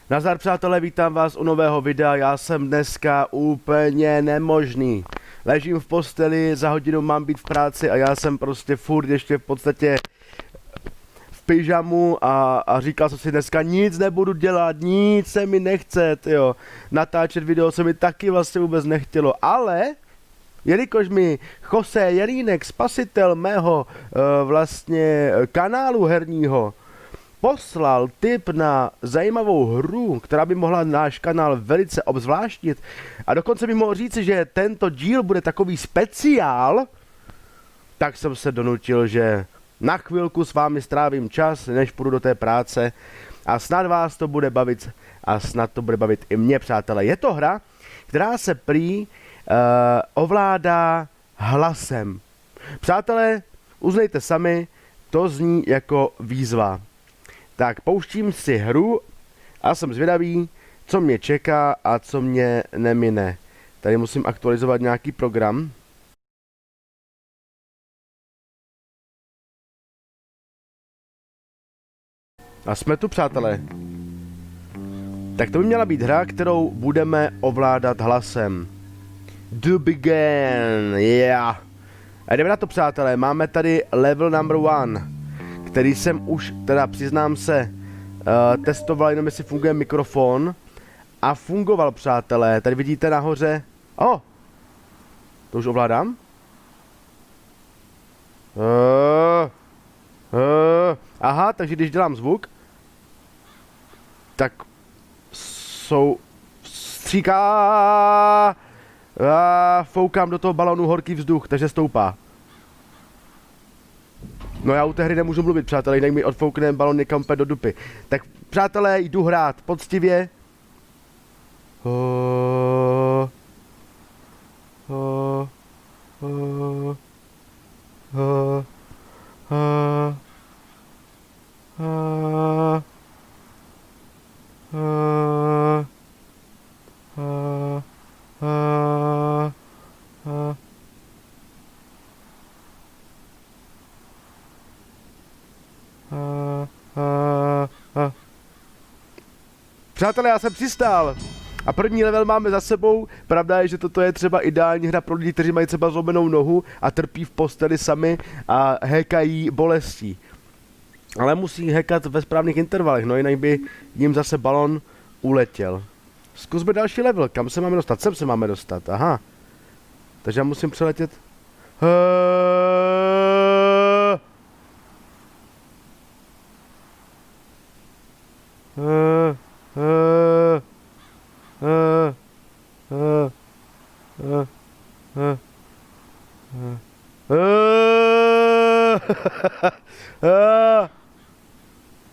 Nazdar přátelé, vítám vás u nového videa, já jsem dneska úplně nemožný. Ležím v posteli, za hodinu mám být v práci a já jsem prostě furt ještě v podstatě v pyžamu a říkal jsem si dneska nic nebudu dělat, nic se mi nechce, tyjo. Natáčet video se mi taky vlastně vůbec nechtělo, ale jelikož mi Jose Jelínek, spasitel mého vlastně kanálu herního, poslal tip na zajímavou hru, která by mohla náš kanál velice obzvláštnit a dokonce by mohl říci, že tento díl bude takový speciál, tak jsem se donutil, že na chvilku s vámi strávím čas, než půjdu do té práce a snad vás to bude bavit a snad to bude bavit i mě, přátelé. Je to hra, která se prý ovládá hlasem. Přátelé, uznejte sami, to zní jako výzva. Tak pouštím si hru a jsem zvědavý, co mě čeká a co mě nemine. Tady musím aktualizovat nějaký program. A jsme tu, přátelé. Tak to by měla být hra, kterou budeme ovládat hlasem. Do begin, yeah. A jdeme na to, přátelé, máme tady level number 1, který jsem už, teda přiznám se, testoval jenom jestli funguje mikrofon. A fungoval, přátelé, tady vidíte nahoře. To už ovládám? Aha, takže když dělám zvuk, tak jsou stříká. Foukám do toho balonu horký vzduch, takže stoupá. No já u té hry nemůžu mluvit, přátelé, jinak mi odfoukne balon někam úplně do dupy. Tak přátelé, jdu hrát poctivě. Přátelé, já jsem přistál a první level máme za sebou. Pravda je, že toto je třeba ideální hra pro lidi, kteří mají třeba zlomenou nohu a trpí v posteli sami a hekají bolestí. Ale musí hekat ve správných intervalech, no jinak by jim zase balon uletěl. Zkusme další level, kam se máme dostat? Sem se máme dostat, aha. Takže já musím přeletět.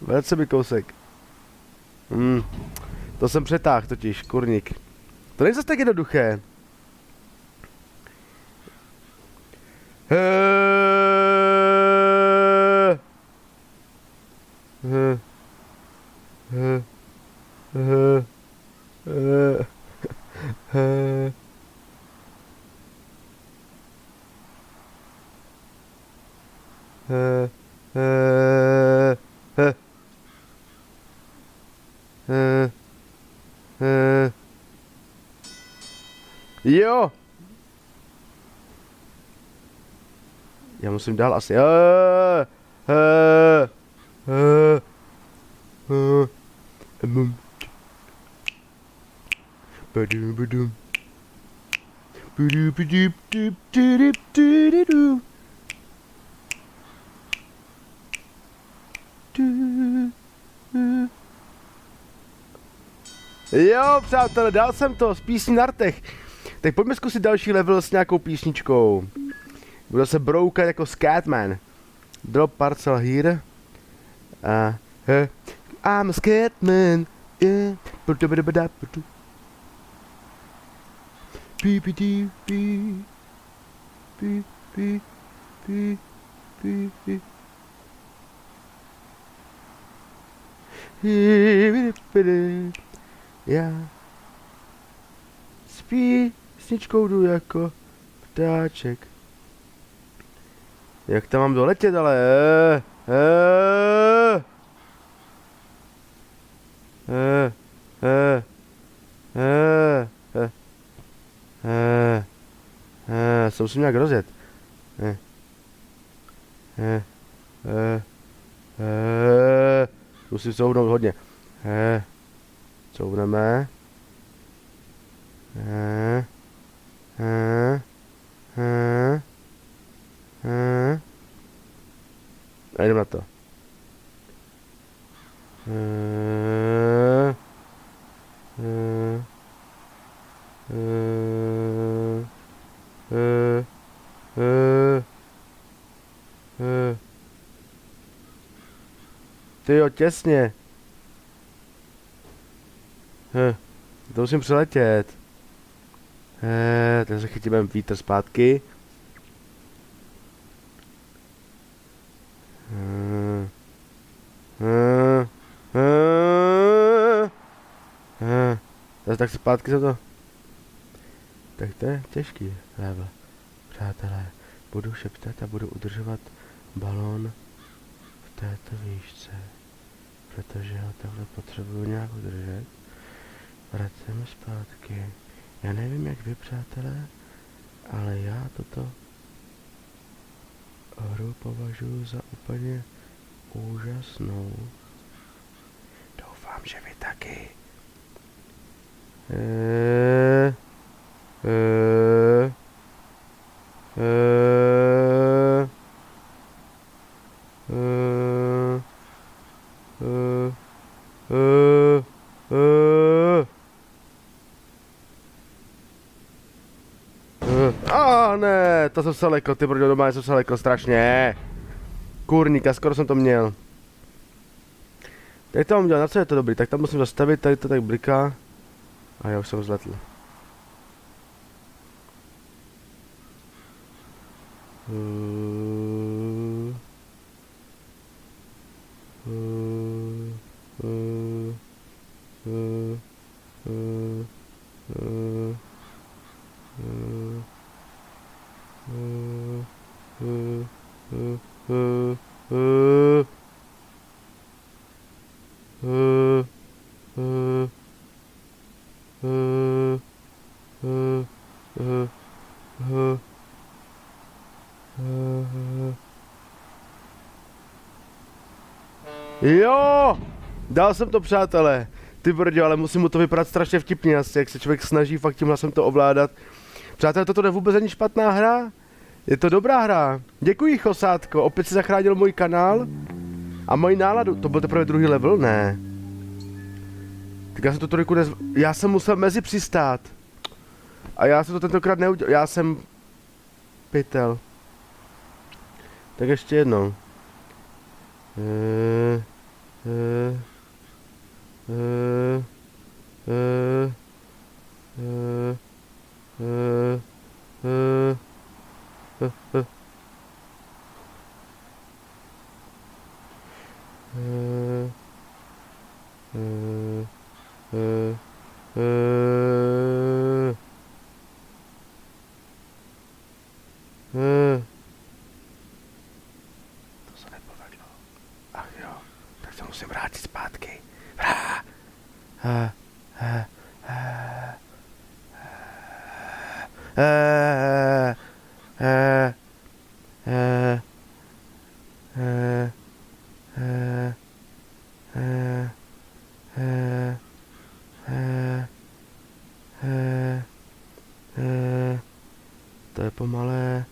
Vrať se mi kousek. To jsem přetáhl totiž, kurník. To není zase tak jednoduché. Jo! Já musím dál asi. Jo, přátelé, dal jsem to z písní na rtech. Tak pojďme zkusit další level s nějakou písničkou. Budu se broukat jako Scatman. Drop parcel here. I'm a Scatman. Yeah. Já s písničkou jdu jako ptáček. Jak tam mám doletět, ale se musím nějak rozjet. Musím couvnout hodně. Couvneme. A jdem na to. Tyjo, těsně. To musím přeletět. Takže chytíme vítr zpátky. Tak zpátky se to. Tak to je těžký level. Přátelé, budu šeptat a budu udržovat balón v této výšce. Protože ho takhle potřebuju nějak udržet. Vracíme zpátky. Já nevím jak vy, přátelé, ale já toto hru považuji za úplně úžasnou. Doufám, že vy taky. Ne, to jsem se lekl, ty brďo, doma jsem se lekl strašně. Kurníka, skoro jsem to měl. Jak to mám dělat, na co je to dobrý, tak tam musím zastavit, tady to tak bliká. A já už jsem zletl. Jo, dal jsem to, přátelé. Ty brďo, ale musím mu to vypadat strašně vtipně asi, jak se člověk snaží fakt tím hlasem to ovládat. Přátelé, toto je vůbec ani špatná hra. Je to dobrá hra. Děkuji, Chosátko, opět si zachránil můj kanál. A moji náladu, to byl teprve druhý level, ne. Tak já jsem to trojku já jsem musel mezi přistát. A já jsem to tentokrát neudělal, já jsem pytel. Tak ještě jednou. To se nepovedlo. Ach jo, tak se musím vrátit zpátky. To je pomalé.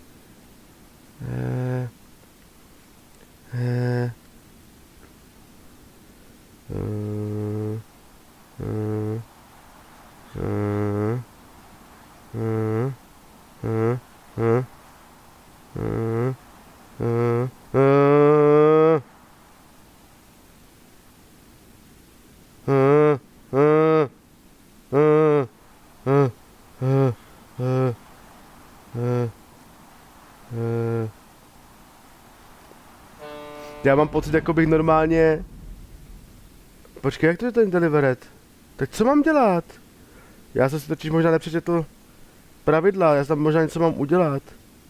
Já mám pocit, jako bych normálně... Počkej, jak to je ten Deliveret? Tak co mám dělat? Já jsem si totiž možná nepřečetl pravidla, já tam možná něco mám udělat.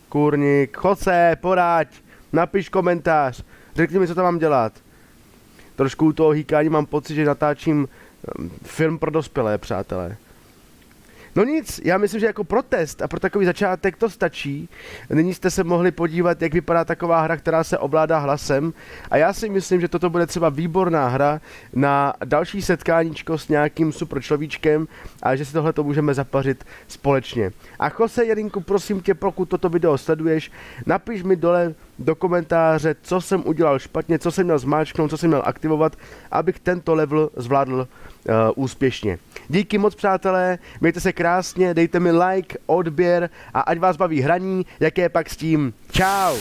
Kurník, Jose, poraď, napiš komentář, řekni mi, co tam mám dělat. Trošku u toho hýkání mám pocit, že natáčím film pro dospělé, přátelé. No nic, já myslím, že jako protest a pro takový začátek to stačí. Nyní jste se mohli podívat, jak vypadá taková hra, která se ovládá hlasem. A já si myslím, že toto bude třeba výborná hra na další setkáníčko s nějakým super človíčkem a že si tohle to můžeme zapařit společně. A Jose Jarinku, prosím tě, pokud toto video sleduješ, napiš mi dole do komentáře, co jsem udělal špatně, co jsem měl zmáčknout, co jsem měl aktivovat, abych tento level zvládl úspěšně. Díky moc, přátelé, mějte se krásně, dejte mi like, odběr a ať vás baví hraní, jaké pak s tím. Čau!